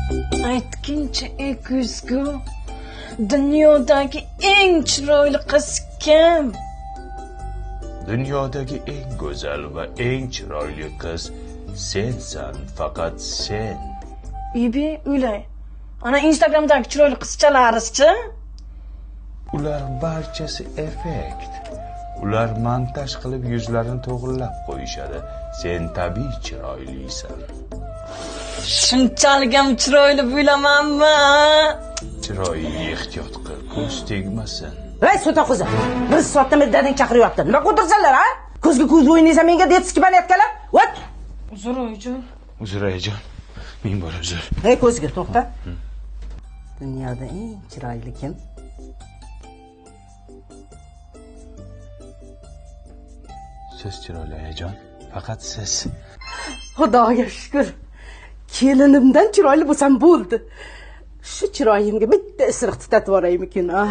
Aytguncha ey ko'zgu, dunyodagi eng chiroyli qiz kim? Dunyodagi eng go'zal va eng chiroyli qiz sensan, faqat sen. Bibi, o'ylay. Ana Instagramdagi chiroyli qizchalarizchi? Ular barchasi effekt. Ular montaj qilib yuzlarini to'g'rilab qo'yishadi. Sen tabiiy chiroylisan. Shunchalik ham chiroyli bo'lamanmi? Chiroyiga ehtiyot qil, ko'z tegmasin. Ey sota qizi, bir soatdan beri dadang chaqiryapti. Nima qo'tirsanlar, ha? Ko'zga ko'z o'ynaysan, menga detski banayotganlar. Vat! Uzr oyijon. Uzr ayajon. Men bor uzr. Ey ko'zga to'xta. Dunyoda eng chiroyli kim? Siz chiroyli ayajon, faqat siz. Xudoga shukr. Kelinimdan chiroyli bo'lsam bo'ldi. Shu chiroyimga bitta isiriq tutatib yuboraymikin, ha.